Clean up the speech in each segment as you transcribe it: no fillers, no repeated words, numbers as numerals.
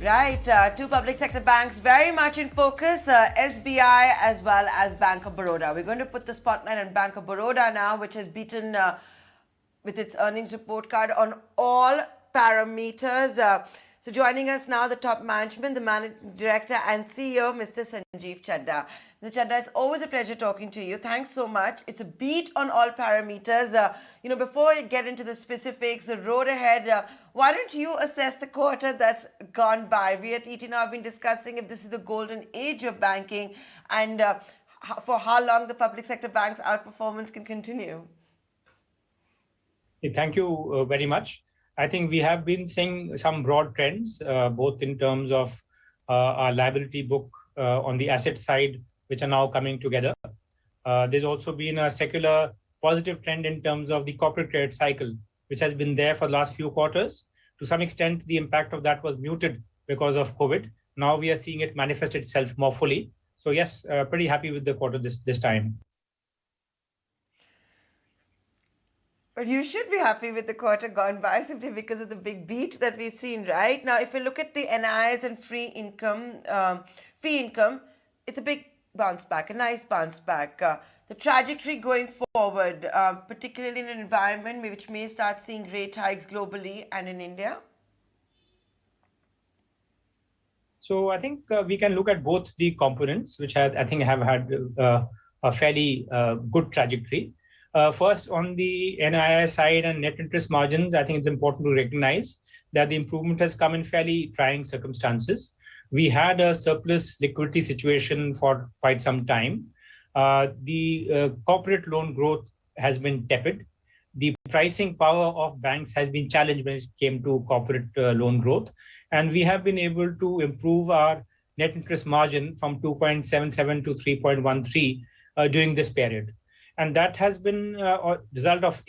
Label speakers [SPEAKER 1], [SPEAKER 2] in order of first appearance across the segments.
[SPEAKER 1] Right, two public sector banks very much in focus, SBI as well as Bank of Baroda. We're going to put the spotlight on Bank of Baroda now, which has beaten with its earnings report card on all parameters. So joining us now, the top management, the managing director and CEO, Mr. Sanjiv Chadha. Mr. Chadha, it's always a pleasure talking to you. Thanks so much. It's a beat on all parameters. Before I get into the specifics, the road ahead, why don't you assess the quarter that's gone by? We at ET now have been discussing if this is the golden age of banking and for how long the public sector banks' outperformance can continue.
[SPEAKER 2] Thank you very much. I think we have been seeing some broad trends, both in terms of our liability book on the asset side, which are now coming together. There's also been a secular positive trend in terms of the corporate credit cycle, which has been there for the last few quarters. To some extent, the impact of that was muted because of COVID. Now we are seeing it manifest itself more fully. So yes, pretty happy with the quarter this time.
[SPEAKER 1] But you should be happy with the quarter gone by simply because of the big beat that we've seen, right? Now, if you look at the NIs and fee income, it's a big bounce back, a nice bounce back. The trajectory going forward, particularly in an environment which may start seeing rate hikes globally and in India?
[SPEAKER 2] So I think we can look at both the components, which I think have had a fairly good trajectory. First, on the NII side and net interest margins, I think it's important to recognize that the improvement has come in fairly trying circumstances. We had a surplus liquidity situation for quite some time. The corporate loan growth has been tepid. The pricing power of banks has been challenged when it came to corporate loan growth. And we have been able to improve our net interest margin from 2.77 to 3.13 during this period. And that has been a result of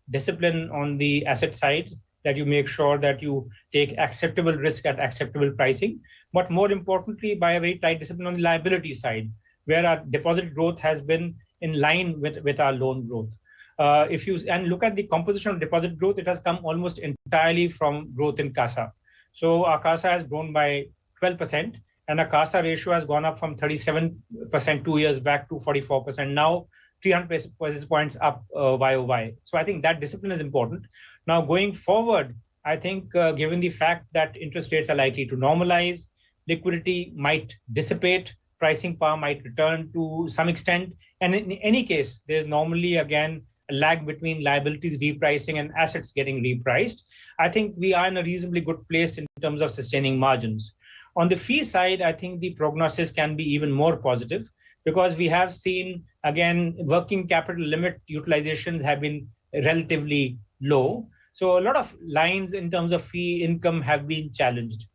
[SPEAKER 2] discipline on the asset side, that you make sure that you take acceptable risk at acceptable pricing, but more importantly, by a very tight discipline on the liability side, where our deposit growth has been in line with our loan growth. If you look at the composition of deposit growth, it has come almost entirely from growth in CASA. So our CASA has grown by 12%, and our CASA ratio has gone up from 37% 2 years back to 44% now. 300 basis points up YOY. So I think that discipline is important. Now going forward, I think given the fact that interest rates are likely to normalize, liquidity might dissipate, pricing power might return to some extent. And in any case, there's normally, again, a lag between liabilities repricing and assets getting repriced. I think we are in a reasonably good place in terms of sustaining margins. On the fee side, I think the prognosis can be even more positive, because we have seen, again, working capital limit utilizations have been relatively low. So a lot of lines in terms of fee income have been challenged.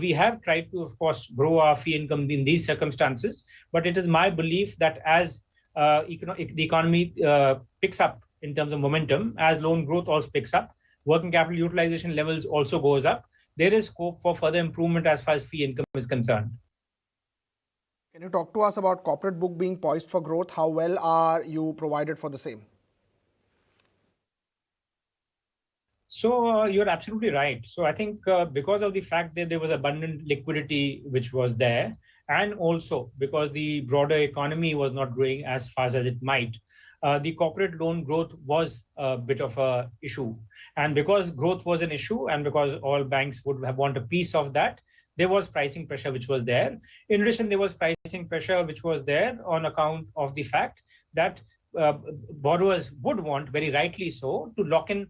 [SPEAKER 2] We have tried to, of course, grow our fee income in these circumstances, but it is my belief that as the economy picks up in terms of momentum, as loan growth also picks up, working capital utilization levels also goes up, there is scope for further improvement as far as fee income is concerned.
[SPEAKER 3] Can you talk to us about corporate book being poised for growth? How well are you provided for the same?
[SPEAKER 2] So you're absolutely right. So I think because of the fact that there was abundant liquidity which was there, and also because the broader economy was not growing as fast as it might, the corporate loan growth was a bit of an issue. And because growth was an issue, and because all banks would want a piece of that, there was pricing pressure which was there. In addition, there was pricing pressure which was there on account of the fact that borrowers would want, very rightly so, to lock in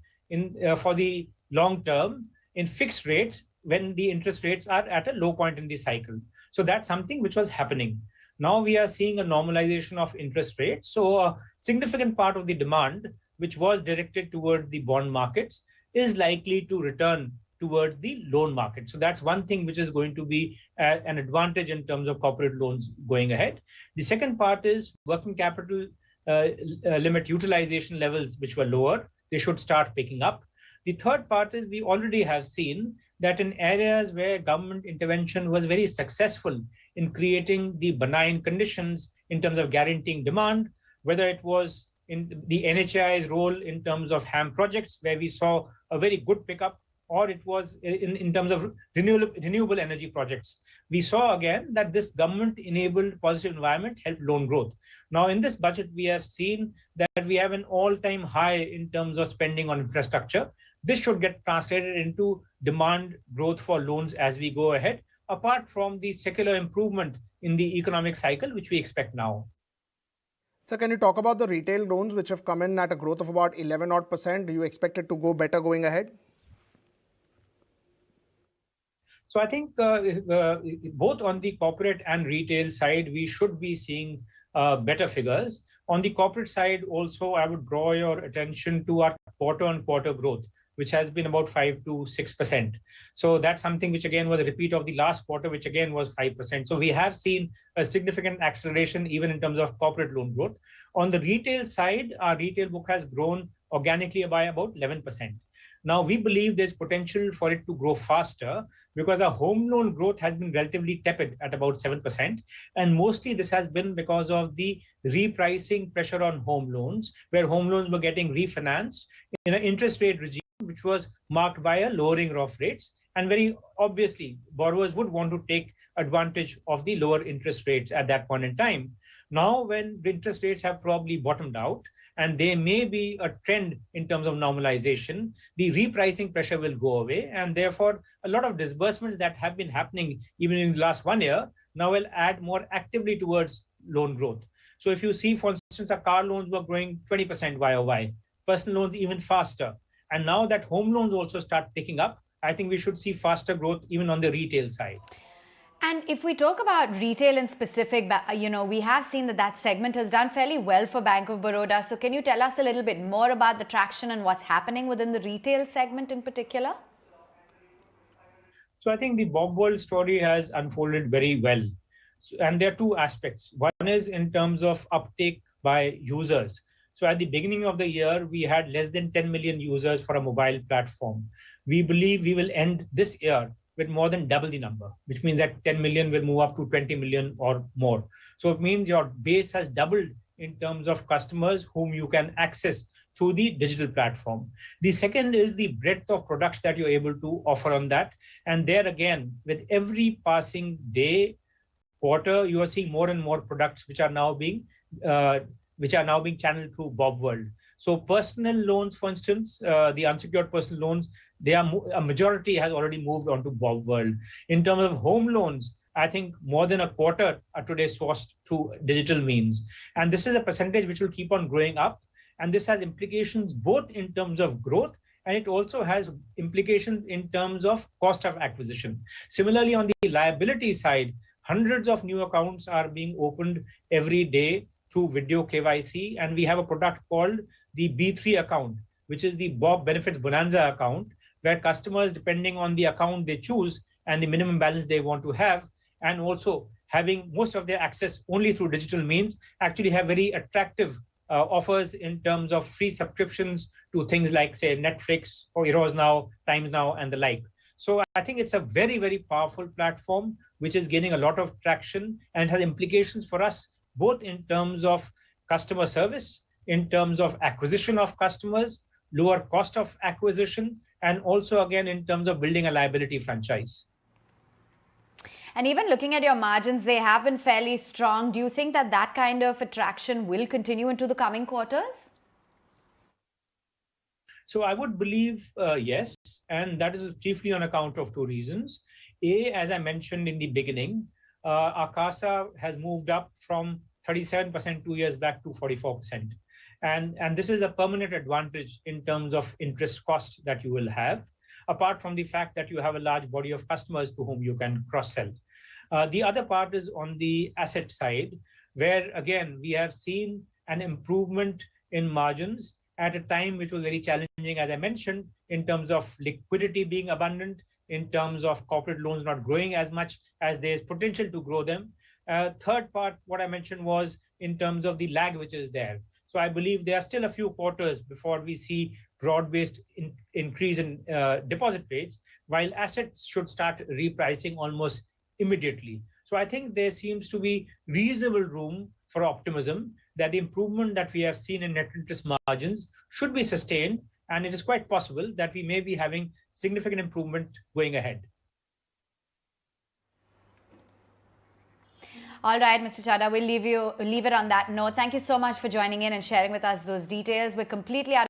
[SPEAKER 2] for the long term in fixed rates when the interest rates are at a low point in the cycle. So that's something which was happening. Now we are seeing a normalization of interest rates. So a significant part of the demand, which was directed toward the bond markets, is likely to return toward the loan market. So that's one thing which is going to be an advantage in terms of corporate loans going ahead. The second part is working capital limit utilization levels, which were lower. They should start picking up. The third part is we already have seen that in areas where government intervention was very successful in creating the benign conditions in terms of guaranteeing demand, whether it was in the NHAI's role in terms of HAM projects, where we saw a very good pickup or it was in terms of renewable energy projects. We saw again that this government-enabled positive environment helped loan growth. Now, in this budget, we have seen that we have an all-time high in terms of spending on infrastructure. This should get translated into demand growth for loans as we go ahead, apart from the secular improvement in the economic cycle, which we expect now.
[SPEAKER 3] So can you talk about the retail loans which have come in at a growth of about 11 odd %? Do you expect it to go better going ahead?
[SPEAKER 2] So I think both on the corporate and retail side, we should be seeing better figures. On the corporate side also, I would draw your attention to our quarter-on-quarter growth, which has been about 5 to 6%. So that's something which again was a repeat of the last quarter, which again was 5%. So we have seen a significant acceleration even in terms of corporate loan growth. On the retail side, our retail book has grown organically by about 11%. Now, we believe there's potential for it to grow faster because our home loan growth has been relatively tepid at about 7%. And mostly this has been because of the repricing pressure on home loans, where home loans were getting refinanced in an interest rate regime which was marked by a lowering of rates. And very obviously, borrowers would want to take advantage of the lower interest rates at that point in time. Now, when the interest rates have probably bottomed out, and there may be a trend in terms of normalization, the repricing pressure will go away. And therefore, a lot of disbursements that have been happening even in the last 1 year now will add more actively towards loan growth. So if you see, for instance, our car loans were growing 20% YOY, personal loans even faster. And now that home loans also start picking up, I think we should see faster growth even on the retail side.
[SPEAKER 4] And if we talk about retail in specific, we have seen that segment has done fairly well for Bank of Baroda. So can you tell us a little bit more about the traction and what's happening within the retail segment in particular?
[SPEAKER 2] So I think the Bob World story has unfolded very well. And there are two aspects. One is in terms of uptake by users. So at the beginning of the year, we had less than 10 million users for a mobile platform. We believe we will end this year with more than double the number, which means that 10 million will move up to 20 million or more. So it means your base has doubled in terms of customers whom you can access through the digital platform. The second is the breadth of products that you're able to offer on that. And there again, with every passing day, quarter, you are seeing more and more products which are now being channeled through Bob World. So personal loans, for instance, the unsecured personal loans, a majority has already moved on to Bob World. In terms of home loans, I think more than a quarter are today sourced through digital means. And this is a percentage which will keep on growing up. And this has implications both in terms of growth, and it also has implications in terms of cost of acquisition. Similarly, on the liability side, hundreds of new accounts are being opened every day through video KYC. And we have a product called the B3 account, which is the Bob Benefits Bonanza account, where customers, depending on the account they choose and the minimum balance they want to have, and also having most of their access only through digital means, actually have very attractive offers in terms of free subscriptions to things like, say, Netflix or Heroes Now, Times Now, and the like. So I think it's a very, very powerful platform, which is gaining a lot of traction and has implications for us, both in terms of customer service, in terms of acquisition of customers, lower cost of acquisition, and also, again, in terms of building a liability franchise.
[SPEAKER 4] And even looking at your margins, they have been fairly strong. Do you think that kind of attraction will continue into the coming quarters?
[SPEAKER 2] So I would believe yes, and that is chiefly on account of two reasons. A, as I mentioned in the beginning, our CASA has moved up from 37% 2 years back to 44%. And this is a permanent advantage in terms of interest cost that you will have, apart from the fact that you have a large body of customers to whom you can cross-sell. The other part is on the asset side, where, again, we have seen an improvement in margins at a time which was very challenging, as I mentioned, in terms of liquidity being abundant, in terms of corporate loans not growing as much as there's potential to grow them. Third part, what I mentioned was in terms of the lag which is there. So I believe there are still a few quarters before we see broad-based increase in deposit rates, while assets should start repricing almost immediately. So I think there seems to be reasonable room for optimism that the improvement that we have seen in net interest margins should be sustained, and it is quite possible that we may be having significant improvement going ahead.
[SPEAKER 4] All right, Mr. Chadha, we'll leave it on that note. Thank you so much for joining in and sharing with us those details. We're completely out